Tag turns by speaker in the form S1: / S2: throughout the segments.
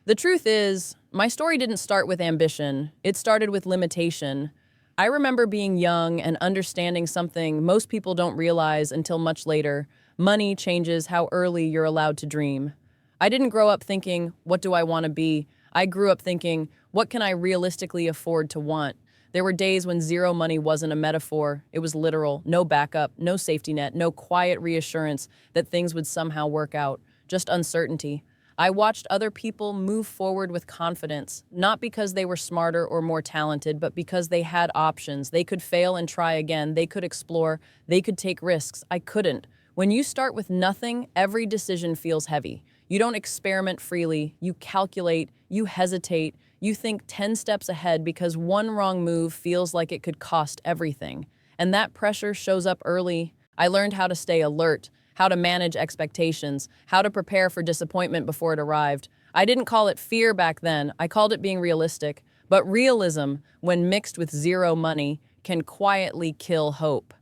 S1: The truth is, my story didn't start with ambition. It started with limitation. I remember being young and understanding something most people don't realize until much later. Money changes how early you're allowed to dream. I didn't grow up thinking, what do I want to be? I grew up thinking, what can I realistically afford to want? There were days when zero money wasn't a metaphor. It was literal. No backup, no safety net, no quiet reassurance that things would somehow work out. Just uncertainty. I watched other people move forward with confidence, not because they were smarter or more talented, but because they had options. They could fail and try again. They could explore. They could take risks. I couldn't. When you start with nothing, every decision feels heavy. You don't experiment freely. You calculate. You hesitate. You think 10 steps ahead because one wrong move feels like it could cost everything. And that pressure shows up early. I learned how to stay alert, how to manage expectations, how to prepare for disappointment before it arrived. I didn't call it fear back then. I called it being realistic. But realism, when mixed with zero money, can quietly kill hope.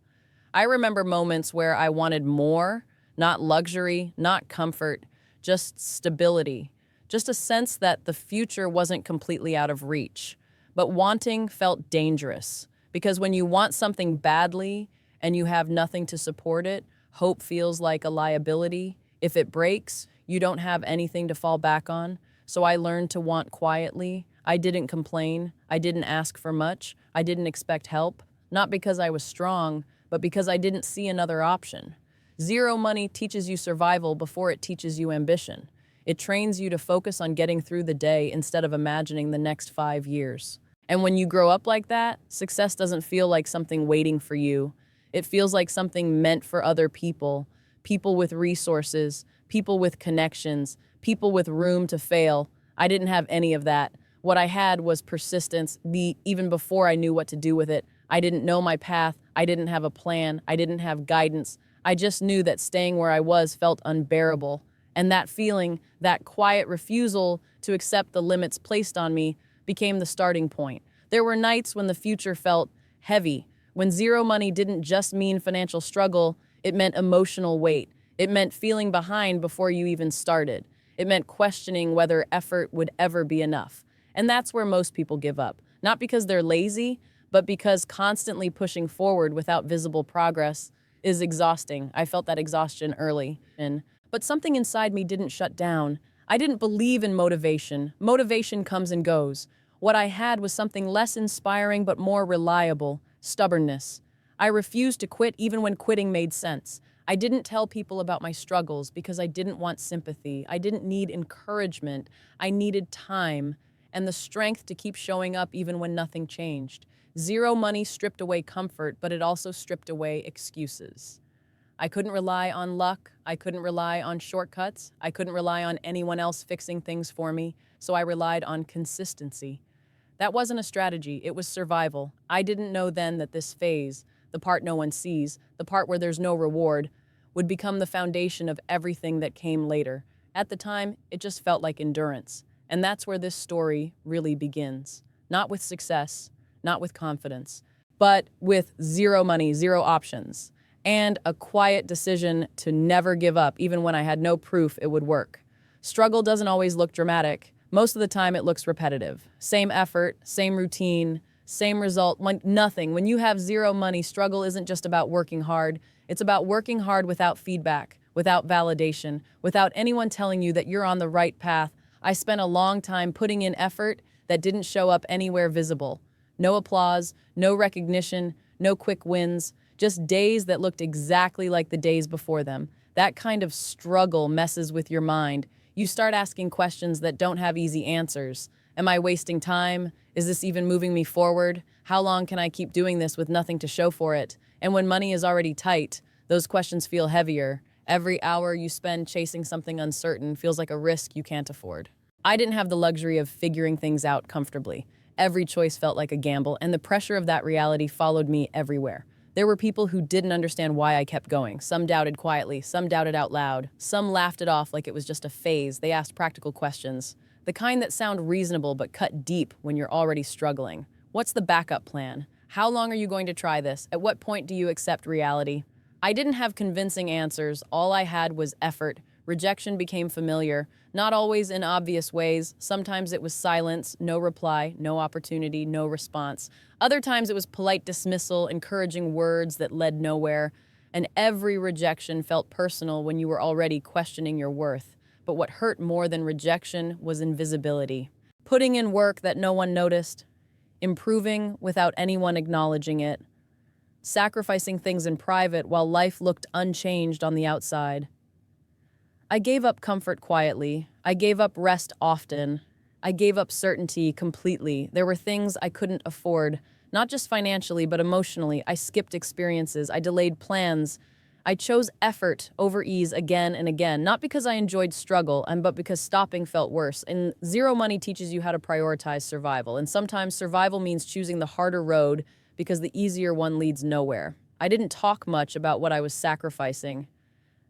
S1: I remember moments where I wanted more, not luxury, not comfort, just stability. Just a sense that the future wasn't completely out of reach. But wanting felt dangerous, because when you want something badly and you have nothing to support it, hope feels like a liability. If it breaks, you don't have anything to fall back on. So I learned to want quietly. I didn't complain. I didn't ask for much. I didn't expect help. Not because I was strong, but because I didn't see another option. Zero money teaches you survival before it teaches you ambition. It trains you to focus on getting through the day instead of imagining the next 5 years. And when you grow up like that, success doesn't feel like something waiting for you. It feels like something meant for other people, people with resources, people with connections, people with room to fail. I didn't have any of that. What I had was persistence, even before I knew what to do with it. I didn't know my path. I didn't have a plan. I didn't have guidance. I just knew that staying where I was felt unbearable. And that feeling, that quiet refusal to accept the limits placed on me, became the starting point. There were nights when the future felt heavy, when zero money didn't just mean financial struggle, it meant emotional weight. It meant feeling behind before you even started. It meant questioning whether effort would ever be enough. And that's where most people give up. Not because they're lazy, but because constantly pushing forward without visible progress is exhausting. I felt that exhaustion early. But something inside me didn't shut down. I didn't believe in motivation. Motivation comes and goes. What I had was something less inspiring but more reliable: stubbornness. I refused to quit even when quitting made sense. I didn't tell people about my struggles because I didn't want sympathy. I didn't need encouragement. I needed time and the strength to keep showing up even when nothing changed. Zero money stripped away comfort, but it also stripped away excuses. I couldn't rely on luck. I couldn't rely on shortcuts. I couldn't rely on anyone else fixing things for me, so I relied on consistency. That wasn't a strategy, it was survival. I didn't know then that this phase, the part no one sees, the part where there's no reward, would become the foundation of everything that came later. At the time, it just felt like endurance. And that's where this story really begins. Not with success, not with confidence, but with zero money, zero options, and a quiet decision to never give up, even when I had no proof it would work. Struggle doesn't always look dramatic. Most of the time, it looks repetitive. Same effort, same routine, same result, nothing. When you have zero money, struggle isn't just about working hard. It's about working hard without feedback, without validation, without anyone telling you that you're on the right path. I spent a long time putting in effort that didn't show up anywhere visible. No applause, no recognition, no quick wins, just days that looked exactly like the days before them. That kind of struggle messes with your mind. You start asking questions that don't have easy answers. Am I wasting time? Is this even moving me forward? How long can I keep doing this with nothing to show for it? And when money is already tight, those questions feel heavier. Every hour you spend chasing something uncertain feels like a risk you can't afford. I didn't have the luxury of figuring things out comfortably. Every choice felt like a gamble, and the pressure of that reality followed me everywhere. There were people who didn't understand why I kept going. Some doubted quietly, some doubted out loud. Some laughed it off like it was just a phase. They asked practical questions, the kind that sound reasonable but cut deep when you're already struggling. What's the backup plan? How long are you going to try this? At what point do you accept reality? I didn't have convincing answers. All I had was effort, Rejection became familiar, not always in obvious ways. Sometimes it was silence, no reply, no opportunity, no response. Other times it was polite dismissal, encouraging words that led nowhere. And every rejection felt personal when you were already questioning your worth. But what hurt more than rejection was invisibility. Putting in work that no one noticed, improving without anyone acknowledging it, sacrificing things in private while life looked unchanged on the outside. I gave up comfort quietly. I gave up rest often. I gave up certainty completely. There were things I couldn't afford, not just financially, but emotionally. I skipped experiences. I delayed plans. I chose effort over ease again and again, not because I enjoyed struggle, but because stopping felt worse. And zero money teaches you how to prioritize survival. And sometimes survival means choosing the harder road because the easier one leads nowhere. I didn't talk much about what I was sacrificing.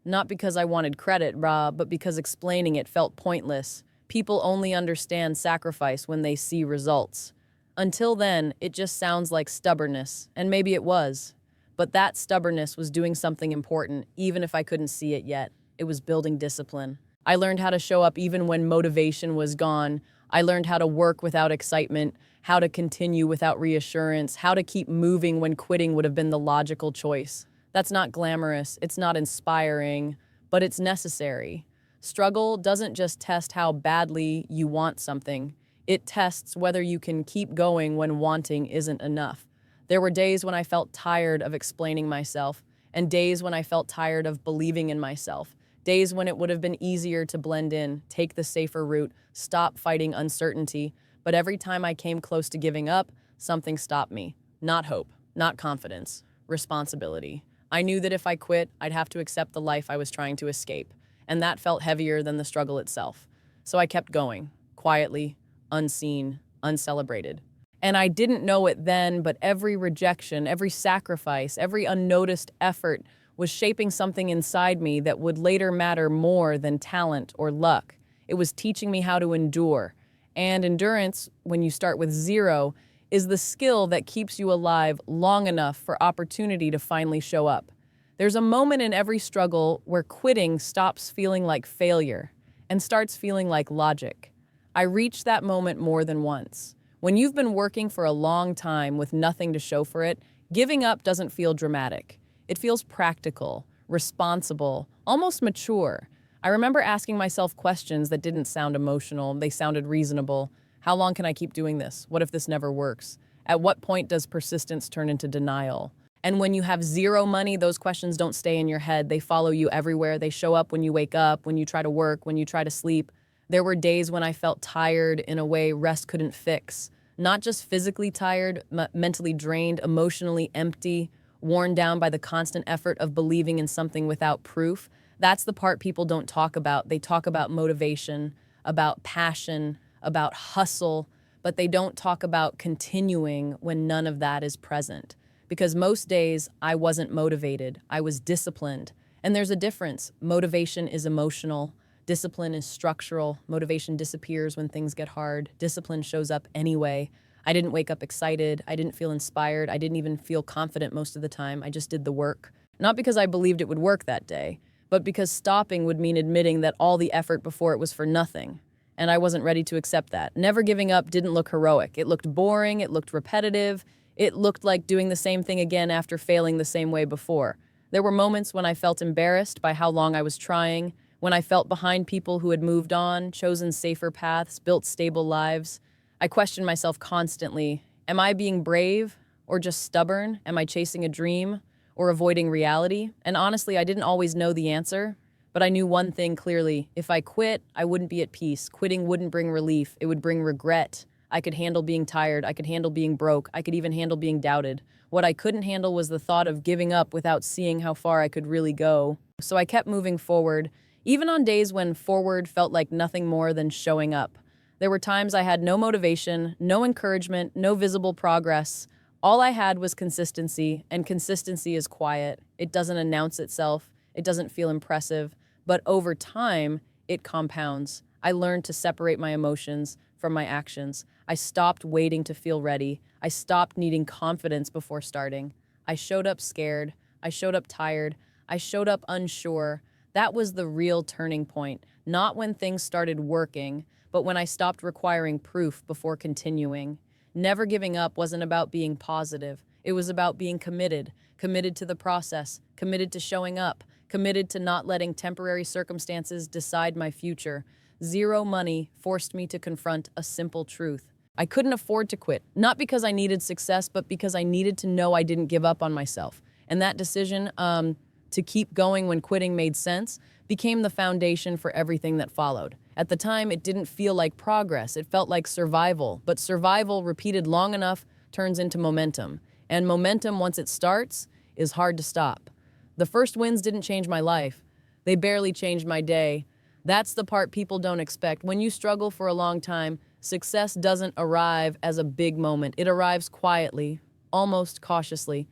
S1: Not because I wanted credit, but because explaining it felt pointless. People only understand sacrifice when they see results. Until then, it just sounds like stubbornness, and maybe it was. But that stubbornness was doing something important, even if I couldn't see it yet. It was building discipline. I learned how to show up even when motivation was gone. I learned how to work without excitement, how to continue without reassurance, how to keep moving when quitting would have been the logical choice. That's not glamorous, it's not inspiring, but it's necessary. Struggle doesn't just test how badly you want something. It tests whether you can keep going when wanting isn't enough. There were days when I felt tired of explaining myself, and days when I felt tired of believing in myself. Days when it would have been easier to blend in, take the safer route, stop fighting uncertainty. But every time I came close to giving up, something stopped me. Not hope, not confidence, responsibility. I knew that if I quit, I'd have to accept the life I was trying to escape, and that felt heavier than the struggle itself. So I kept going, quietly, unseen, uncelebrated. And I didn't know it then, but every rejection, every sacrifice, every unnoticed effort was shaping something inside me that would later matter more than talent or luck. It was teaching me how to endure. And endurance, when you start with zero, is the skill that keeps you alive long enough for opportunity to finally show up. There's a moment in every struggle where quitting stops feeling like failure and starts feeling like logic. I reached that moment more than once. When you've been working for a long time with nothing to show for it, giving up doesn't feel dramatic. It feels practical, responsible, almost mature. I remember asking myself questions that didn't sound emotional, they sounded reasonable. How long can I keep doing this? What if this never works? At what point does persistence turn into denial? And when you have zero money, those questions don't stay in your head. They follow you everywhere. They show up when you wake up, when you try to work, when you try to sleep. There were days when I felt tired in a way rest couldn't fix. Not just physically tired, mentally drained, emotionally empty, worn down by the constant effort of believing in something without proof. That's the part people don't talk about. They talk about motivation, about passion, about hustle, but they don't talk about continuing when none of that is present. Because most days I wasn't motivated, I was disciplined. And there's a difference. Motivation is emotional, discipline is structural. Motivation disappears when things get hard. Discipline shows up anyway. I didn't wake up excited, I didn't feel inspired, I didn't even feel confident most of the time. I just did the work. Not because I believed it would work that day, but because stopping would mean admitting that all the effort before it was for nothing. And I wasn't ready to accept that. Never giving up didn't look heroic. It looked boring, it looked repetitive, it looked like doing the same thing again after failing the same way before. There were moments when I felt embarrassed by how long I was trying, when I felt behind people who had moved on, chosen safer paths, built stable lives. I questioned myself constantly. Am I being brave or just stubborn? Am I chasing a dream or avoiding reality? And honestly, I didn't always know the answer. But I knew one thing clearly. If I quit, I wouldn't be at peace. Quitting wouldn't bring relief. It would bring regret. I could handle being tired. I could handle being broke. I could even handle being doubted. What I couldn't handle was the thought of giving up without seeing how far I could really go. So I kept moving forward, even on days when forward felt like nothing more than showing up. There were times I had no motivation, no encouragement, no visible progress. All I had was consistency, and consistency is quiet. It doesn't announce itself. It doesn't feel impressive. But over time, it compounds. I learned to separate my emotions from my actions. I stopped waiting to feel ready. I stopped needing confidence before starting. I showed up scared. I showed up tired. I showed up unsure. That was the real turning point, not when things started working, but when I stopped requiring proof before continuing. Never giving up wasn't about being positive. It was about being committed, committed to the process, committed to showing up, committed to not letting temporary circumstances decide my future. Zero money forced me to confront a simple truth. I couldn't afford to quit, not because I needed success, but because I needed to know I didn't give up on myself. And that decision, to keep going when quitting made sense, became the foundation for everything that followed. At the time, it didn't feel like progress. It felt like survival. But survival, repeated long enough, turns into momentum. And momentum, once it starts, is hard to stop. The first wins didn't change my life. They barely changed my day. That's the part people don't expect. When you struggle for a long time, success doesn't arrive as a big moment. It arrives quietly, almost cautiously,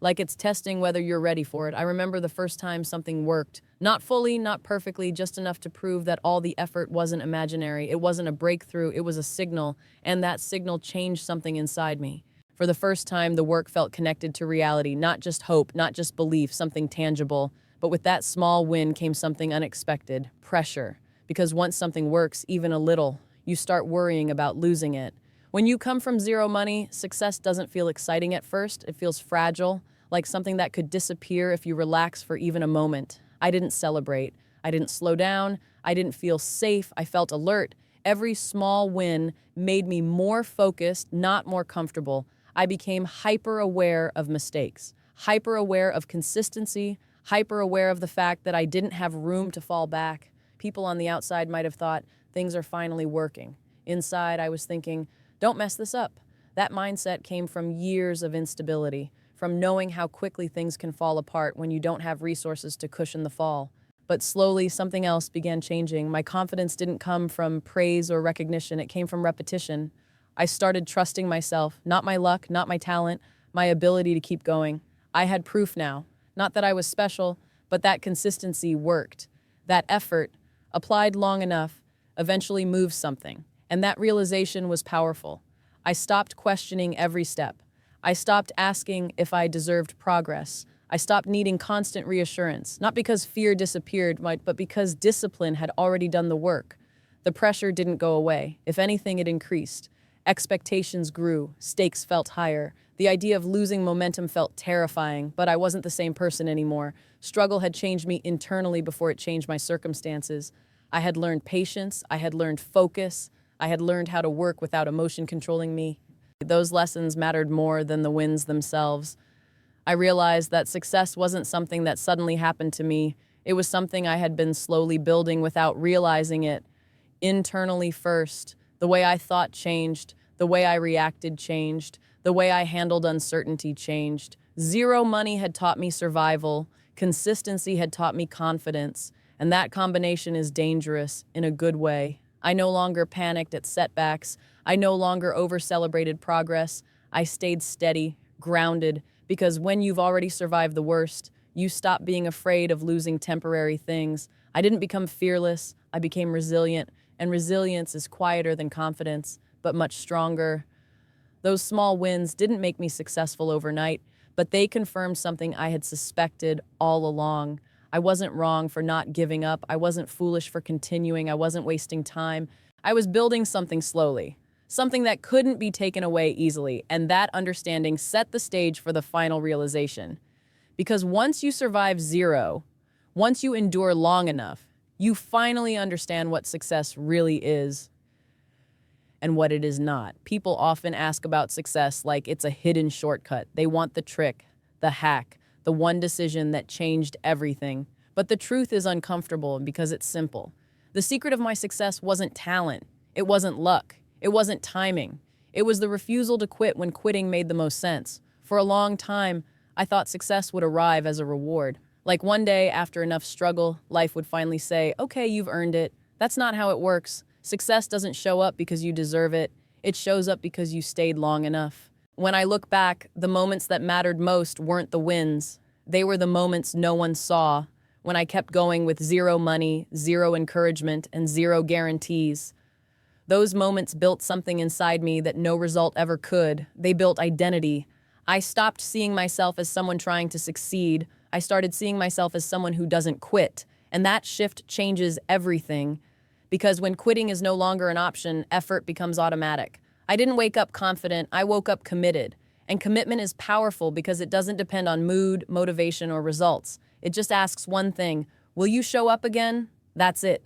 S1: like it's testing whether you're ready for it. I remember the first time something worked. Not fully, not perfectly, just enough to prove that all the effort wasn't imaginary. It wasn't a breakthrough, it was a signal, and that signal changed something inside me. For the first time, the work felt connected to reality, not just hope, not just belief, something tangible. But with that small win came something unexpected, pressure. Because once something works, even a little, you start worrying about losing it. When you come from zero money, success doesn't feel exciting at first. It feels fragile, like something that could disappear if you relax for even a moment. I didn't celebrate. I didn't slow down. I didn't feel safe. I felt alert. Every small win made me more focused, not more comfortable. I became hyper-aware of mistakes, hyper-aware of consistency, hyper-aware of the fact that I didn't have room to fall back. People on the outside might have thought things are finally working. Inside, I was thinking, don't mess this up. That mindset came from years of instability, from knowing how quickly things can fall apart when you don't have resources to cushion the fall. But slowly, something else began changing. My confidence didn't come from praise or recognition. It came from repetition. I started trusting myself, not my luck, not my talent, my ability to keep going. I had proof now. Not that I was special, but that consistency worked. That effort, applied long enough, eventually moved something. And that realization was powerful. I stopped questioning every step. I stopped asking if I deserved progress. I stopped needing constant reassurance, not because fear disappeared, but because discipline had already done the work. The pressure didn't go away. If anything, it increased. Expectations grew. Stakes felt higher. The idea of losing momentum felt terrifying, but I wasn't the same person anymore. Struggle had changed me internally before it changed my circumstances. I had learned patience. I had learned focus. I had learned how to work without emotion controlling me. Those lessons mattered more than the wins themselves. I realized that success wasn't something that suddenly happened to me. It was something I had been slowly building without realizing it. Internally first, the way I thought changed, the way I reacted changed, the way I handled uncertainty changed. Zero money had taught me survival, consistency had taught me confidence, and that combination is dangerous in a good way. I no longer panicked at setbacks. I no longer over-celebrated progress. I stayed steady, grounded, because when you've already survived the worst, you stop being afraid of losing temporary things. I didn't become fearless. I became resilient, and resilience is quieter than confidence, but much stronger. Those small wins didn't make me successful overnight, but they confirmed something I had suspected all along. I wasn't wrong for not giving up. I wasn't foolish for continuing. I wasn't wasting time. I was building something slowly, something that couldn't be taken away easily, and that understanding set the stage for the final realization. Because once you survive zero, once you endure long enough, you finally understand what success really is and what it is not. People often ask about success like it's a hidden shortcut. They want the trick, the hack, the one decision that changed everything. But the truth is uncomfortable because it's simple. The secret of my success wasn't talent. It wasn't luck. It wasn't timing. It was the refusal to quit when quitting made the most sense. For a long time, I thought success would arrive as a reward. Like one day, after enough struggle, life would finally say, okay, you've earned it. That's not how it works. Success doesn't show up because you deserve it. It shows up because you stayed long enough. When I look back, the moments that mattered most weren't the wins. They were the moments no one saw, when I kept going with zero money, zero encouragement, and zero guarantees. Those moments built something inside me that no result ever could. They built identity. I stopped seeing myself as someone trying to succeed. I started seeing myself as someone who doesn't quit. And that shift changes everything because when quitting is no longer an option, effort becomes automatic. I didn't wake up confident, I woke up committed. And commitment is powerful because it doesn't depend on mood, motivation, or results. It just asks one thing: will you show up again? That's it.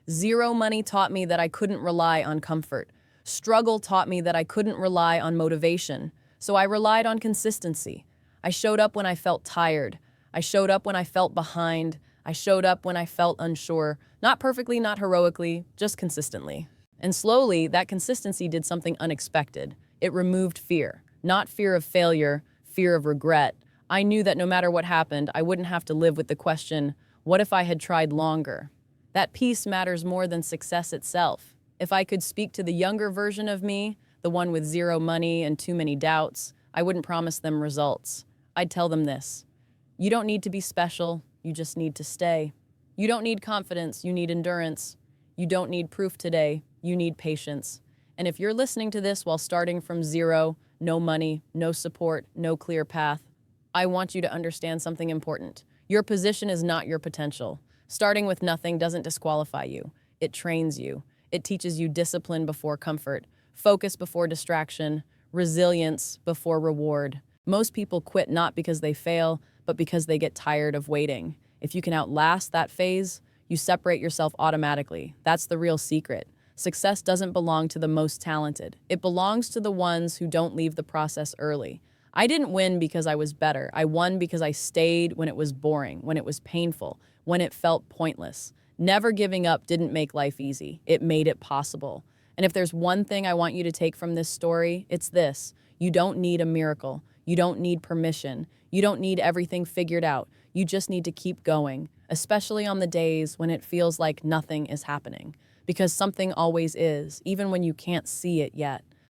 S1: Zero money taught me that I couldn't rely on comfort. Struggle taught me that I couldn't rely on motivation. So I relied on consistency. I showed up when I felt tired. I showed up when I felt behind. I showed up when I felt unsure. Not perfectly, not heroically, just consistently. And slowly, that consistency did something unexpected. It removed fear. Not fear of failure, fear of regret. I knew that no matter what happened, I wouldn't have to live with the question, what if I had tried longer? That peace matters more than success itself. If I could speak to the younger version of me, the one with zero money and too many doubts, I wouldn't promise them results. I'd tell them this: you don't need to be special, you just need to stay. You don't need confidence, you need endurance. You don't need proof today, you need patience. And if you're listening to this while starting from zero, no money, no support, no clear path, I want you to understand something important. Your position is not your potential. Starting with nothing doesn't disqualify you. It trains you. It teaches you discipline before comfort, focus before distraction, resilience before reward. Most people quit not because they fail, but because they get tired of waiting. If you can outlast that phase, you separate yourself automatically. That's the real secret. Success doesn't belong to the most talented. It belongs to the ones who don't leave the process early. I didn't win because I was better. I won because I stayed when it was boring, when it was painful, when it felt pointless. Never giving up didn't make life easy. It made it possible. And if there's one thing I want you to take from this story, it's this: you don't need a miracle. You don't need permission. You don't need everything figured out. You just need to keep going, especially on the days when it feels like nothing is happening. Because something always is, even when you can't see it yet.